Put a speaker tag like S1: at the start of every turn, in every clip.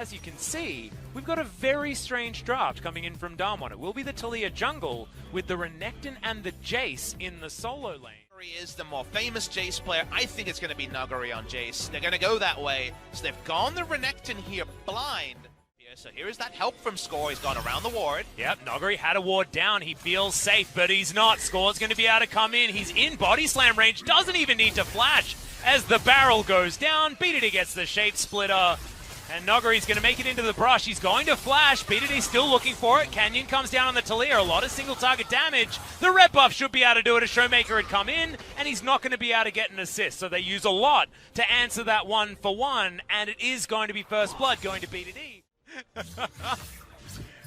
S1: As you can see, we've got a very strange draft coming in from Damwon. It will be the Talia jungle with the Renekton and the Jace in the solo lane.
S2: Nuguri is the more famous Jace player. I think it's going to be Nuguri on Jace. They're going to go that way. So they've gone the Renekton here blind. So here is that help from Score. He's gone around the ward.
S1: Yep, Nuguri had a ward down. He feels safe, but he's not. Score's going to be able to come in. He's in body slam range. Doesn't even need to flash as the barrel goes down. BDD gets the shape splitter. And Nuguri's going to make it into the brush. He's going to flash. BDD still looking for it. Canyon comes down on the Talia. A lot of single target damage. The red buff should be able to do it. A Showmaker had come in, and he's not going to be able to get an assist. So they use a lot to answer that 1-for-1, and it is going to be first blood going to BDD.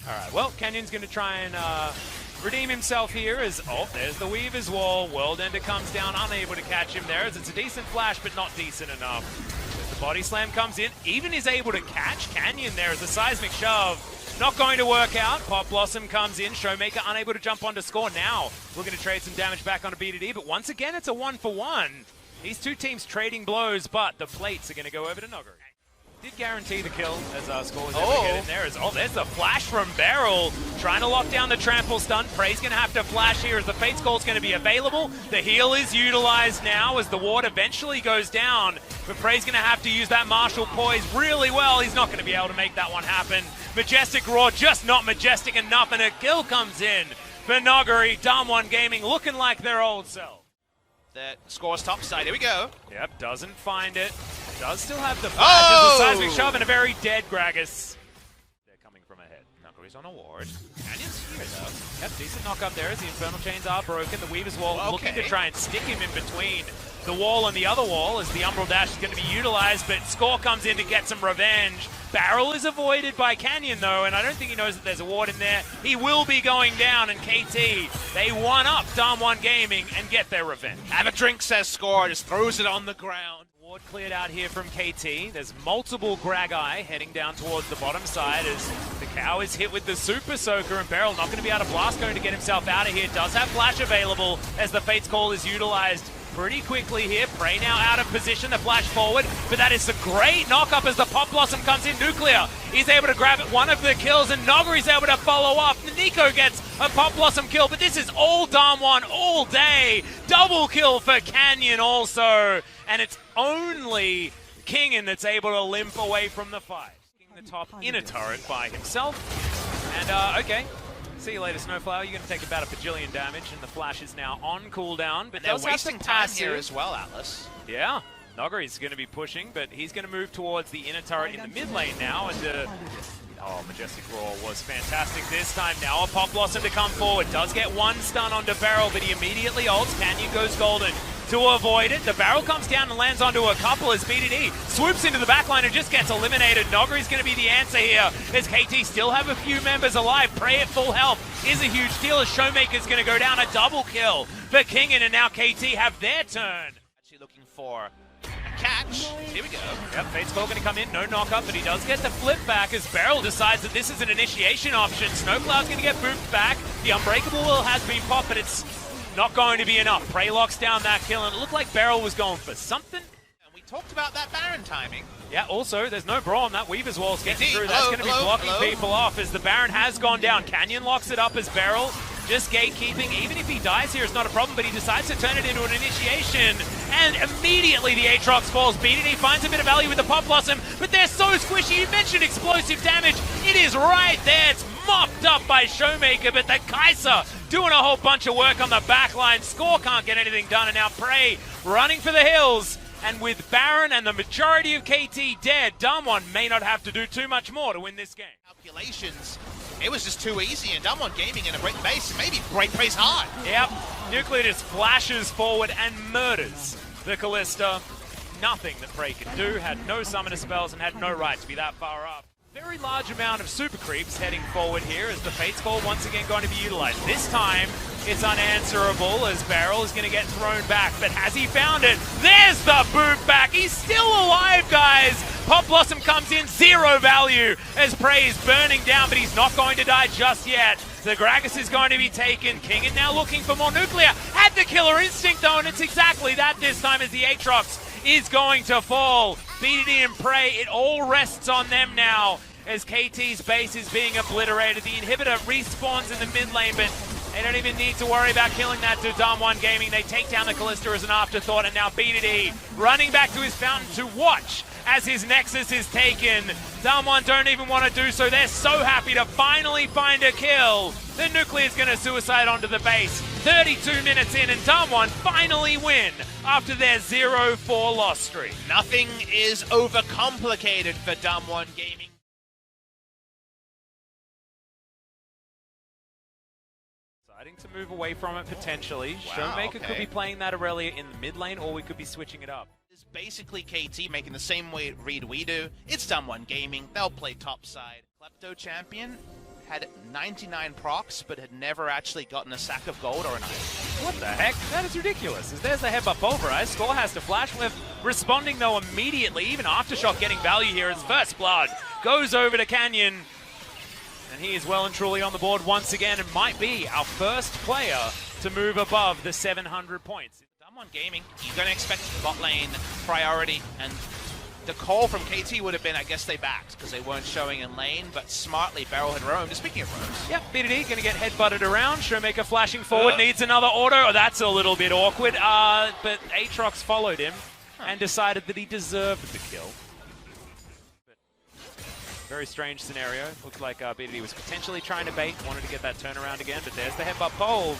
S1: Alright, well, Canyon's going to try and redeem himself here as, oh, there's the Weaver's Wall. World Ender comes down, unable to catch him there as it's a decent flash, but not decent enough. Body slam comes in, even is able to catch Canyon there as a seismic shove. Not going to work out. Pop Blossom comes in, Showmaker unable to jump onto Score. Now we're going to trade some damage back onto BDD, but once again it's a 1-for-1. These two teams trading blows, but the plates are going to go over to Nuguri. Did guarantee the kill as Score was able to get in there. There's the flash from Beryl, trying to lock down the trample stun. Prey's going to have to flash here as the Fate's Call is going to be available. The heal is utilized now as the ward eventually goes down, but Prey's going to have to use that martial poise really well. He's not going to be able to make that one happen. Majestic Roar, just not majestic enough, and a kill comes in for Nuguri. Damwon Gaming looking like their old self.
S2: The Score's top side, here we go.
S1: Yep, doesn't find it. Does still have the flash as a seismic shove and a very dead Gragas. They're coming from ahead. Nuguri's on a ward. Canyon's here though. Yep, decent knock up there as the Infernal Chains are broken. The Weaver's Wall looking to try and stick him in between the wall and the other wall as the Umbral Dash is going to be utilized, but Score comes in to get some revenge. Barrel is avoided by Canyon though, and I don't think he knows that there's a ward in there. He will be going down, and KT, they one-up Damwon Gaming and get their revenge.
S2: Have a drink, says Score, just throws it on the ground.
S1: Ward cleared out here from KT. There's multiple Gragai heading down towards the bottom side as the Cow is hit with the Super Soaker, and Beryl not going to be able to blast, going to get himself out of here. Does have flash available as the Fate's Call is utilized pretty quickly here. Prey now out of position, the flash forward, but that is a great knock-up as the Pop Blossom comes in. Nuclear is able to grab one of the kills, and Nuguri's able to follow up. Nico gets a Pop Blossom kill, but this is all Damwon all day. Double kill for Canyon also, and it's only Kingin that's able to limp away from the fight. The top inner turret by himself, and okay. See you later, Snowflower. You're going to take about a bajillion damage, and the flash is now on cooldown. But
S2: they're wasting time here as well, Atlas.
S1: Yeah, Nuguri's going to be pushing, but he's going to move towards the inner turret in the mid lane now. And oh, Majestic Roar was fantastic this time. Now a Pop Blossom to come forward. Does get one stun onto Beryl, but he immediately ults. Canyon goes golden to avoid it. The barrel comes down and lands onto a couple as BDD swoops into the backline and just gets eliminated. Nuguri's going to be the answer here as KT still have a few members alive. Prey at full health is a huge deal as Showmaker's going to go down. A double kill for Kingin, and now KT have their turn.
S2: Actually looking for a catch. Here we go.
S1: Yep, Fate's Call going to come in. No knock-up, but he does get the flip back as Beryl decides that this is an initiation option. Snowcloud's going to get booped back. The Unbreakable Will has been popped, but it's not going to be enough. Prey locks down that kill, and it looked like Beryl was going for something.
S2: And we talked about that Baron timing.
S1: Yeah, also, there's no brawn. That Weaver's Wall's getting through. That's going to be blocking people off as the Baron has gone down. Canyon locks it up as Beryl just gatekeeping. Even if he dies here, it's not a problem, but he decides to turn it into an initiation. And immediately the Aatrox falls. BDD finds a bit of value with the Pop Blossom, but they're so squishy. You mentioned explosive damage. It is right there. It's mopped up by Showmaker, but the Kaiser doing a whole bunch of work on the back line. Score can't get anything done, and now Prey running for the hills. And with Baron and the majority of KT dead, Damwon may not have to do too much more to win this game.
S2: Calculations, it was just too easy, and Damwon Gaming in a break base, maybe break base hard.
S1: Yep, Nuclear just flashes forward and murders the Callista. Nothing that Prey could do, had no summoner spells, and had no right to be that far up. Very large amount of super creeps heading forward here as the Fate's Call once again going to be utilized. This time, it's unanswerable as Beryl is going to get thrown back, but has he found it? There's the boot back. He's still alive, guys. Pop Blossom comes in, 0 value as Prey is burning down, but he's not going to die just yet. The Gragas is going to be taken. Kingin now looking for more Nuclear. Had the killer instinct though, and it's exactly that this time as the Aatrox is going to fall. BDD and Prey, it all rests on them now as KT's base is being obliterated. The inhibitor respawns in the mid lane, but they don't even need to worry about killing that to Damwon Gaming. They take down the Kalista as an afterthought, and now BDD running back to his fountain to watch as his Nexus is taken. Damwon don't even want to do so. They're so happy to finally find a kill. The Nuclear's going to suicide onto the base. 32 minutes in, and Damwon finally win after their 0-4 loss streak.
S2: Nothing is overcomplicated for Damwon Gaming.
S1: Deciding to move away from it potentially.
S2: Wow,
S1: Showmaker could be playing that Aurelia in the mid lane, or we could be switching it up.
S2: It's basically KT making the same read we do. It's Damwon Gaming. They'll play topside. Klepto Champion had 99 procs, but had never actually gotten a sack of gold or an item.
S1: What the heck? That is ridiculous. As there's the headbutt pulverized. Score has to flash with responding though immediately. Even Aftershock getting value here as first blood goes over to Canyon. And he is well and truly on the board once again and might be our first player to move above the 700 points.
S2: Damwon Gaming, you're going to expect bot lane priority, and the call from KT would have been, I guess they backed because they weren't showing in lane, but smartly Beryl had roamed. Speaking of roams.
S1: Yep, BDD going to get headbutted around. Showmaker flashing forward, needs another auto. Oh, that's a little bit awkward, but Aatrox followed him and decided that he deserved the kill. Very strange scenario. Looks like BDD was potentially trying to bait, wanted to get that turnaround again, but there's the headbutt pole.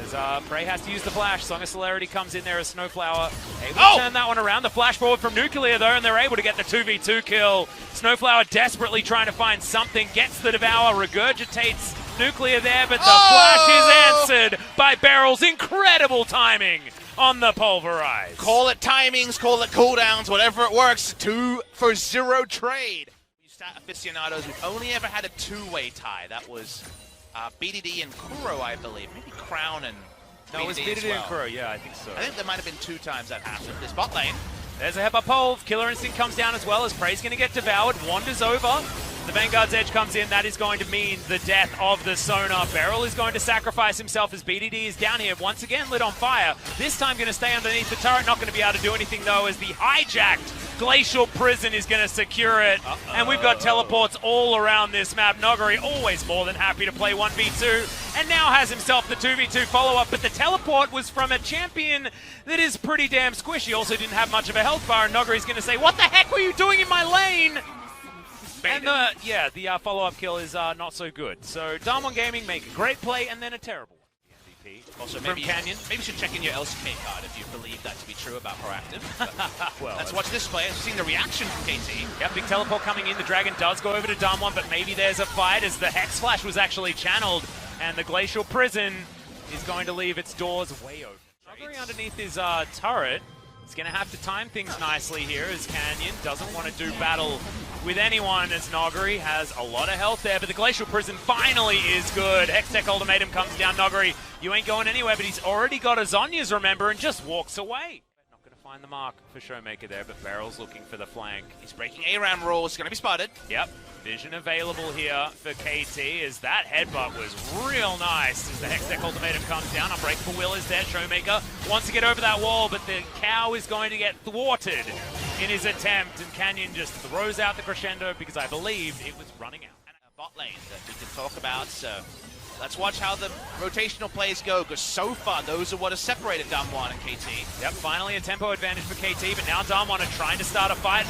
S1: As Prey has to use the flash. Song of Celerity comes in there as Snowflower. Able to turn that one around. The flash forward from Nuclear though, and they're able to get the 2v2 kill. Snowflower desperately trying to find something, gets the Devour, regurgitates Nuclear there, but the flash is answered by Beryl's incredible timing on the Pulverize.
S2: Call it timings, call it cooldowns, whatever it works. 2-for-0 trade. Stat aficionados, we've only ever had a two-way tie. That was BDD and Kuro, I believe. Maybe Crown and
S1: No, it was BDD and Kuro, yeah, I think so.
S2: I think there might have been 2 times that happened. This bot lane.
S1: There's a headbutt pole. Killer Instinct comes down as well as Prey's going to get devoured. Wanders over. The Vanguard's Edge comes in. That is going to mean the death of the Sonar. Beryl is going to sacrifice himself as BDD is down here. Once again lit on fire. This time going to stay underneath the turret. Not going to be able to do anything though as the hijacked Glacial Prison is going to secure it. And we've got teleports all around this map. Noguri always more than happy to play 1v2. And now has himself the 2v2 follow-up. But the teleport was from a champion that is pretty damn squishy. Also didn't have much of a health bar. And Noguri's going to say, what the heck were you doing in my lane? And the follow-up kill is not so good. So Damwon Gaming make a great play and then a terrible one. The MVP
S2: also
S1: from Canyon.
S2: Maybe you should check in your LCK card if you believe that to be true about Proactive.
S1: Well,
S2: let's watch this play. I've seen the reaction from KT.
S1: Yeah, big teleport coming in. The Dragon does go over to Damwon, but maybe there's a fight as the Hex Flash was actually channeled and the Glacial Prison is going to leave its doors way open. Noguri underneath his turret. He's going to have to time things nicely here as Canyon doesn't want to do battle with anyone as Noguri has a lot of health there, but the Glacial Prison finally is good. Hextech Ultimatum comes down. Noguri, you ain't going anywhere, but he's already got a Zhonya's, remember, and just walks away. Not going to find the mark for Showmaker there, but Beryl's looking for the flank.
S2: He's breaking ARAM rules. He's going to be spotted.
S1: Yep. Vision available here for KT as that headbutt was real nice as the Hextech Ultimatum comes down. Unbreakable Will is there. Showmaker wants to get over that wall, but the cow is going to get thwarted in his attempt, and Canyon just throws out the crescendo because I believe it was running out.
S2: And a bot lane that we can talk about, so let's watch how the rotational plays go, because so far those are what has separated Damwon and KT.
S1: Yep, finally a tempo advantage for KT, but now Damwon are trying to start a fight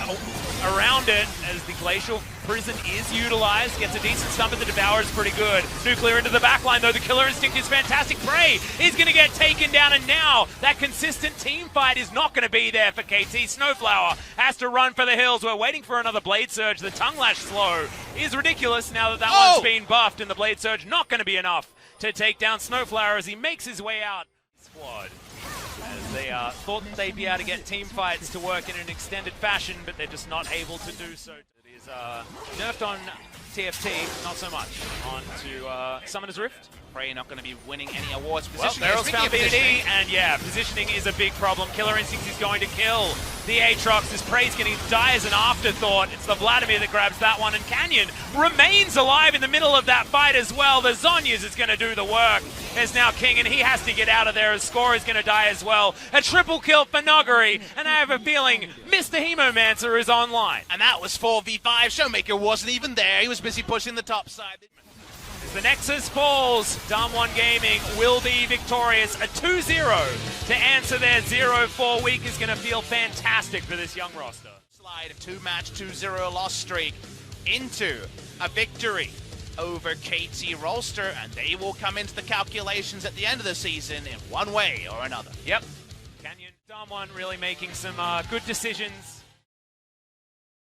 S1: around it as the Glacial Prison is utilized. Gets a decent stun, but the Devourer is pretty good. Nuclear into the backline, though. The Killer Instinct is fantastic. Prey is going to get taken down, and now that consistent team fight is not going to be there for KT. Snowflower has to run for the hills. We're waiting for another Blade Surge. The Tongue Lash slow is ridiculous now that that one's been buffed, and the Blade Surge not going to be enough to take down Snowflower as he makes his way out. Squad. As they thought that they'd be able to get team fights to work in an extended fashion, but they're just not able to do so. It is nerfed on TFT, not so much. On to Summoner's Rift.
S2: Prey not going to be winning any awards.
S1: Well, Beryl's found BDD, and yeah, positioning is a big problem. Killer Instinct is going to kill the Aatrox as Prey's going to die as an afterthought. It's the Vladimir that grabs that one, and Canyon remains alive in the middle of that fight as well. The Zhonya's is going to do the work. There's now King, and he has to get out of there as Score is going to die as well. A triple kill for Nuggery, and I have a feeling Mr. Hemomancer is online.
S2: And that was 4v5. Showmaker wasn't even there. He was busy pushing the top side.
S1: As the Nexus falls, Dam1 Gaming will be victorious. A 2-0 to answer their 0-4 week is going to feel fantastic for this young roster.
S2: Slide a 2-match 2-0 loss streak into a victory over KT Rolster, and they will come into the calculations at the end of the season in one way or another.
S1: Yep. Canyon, Dam1 really making some good decisions.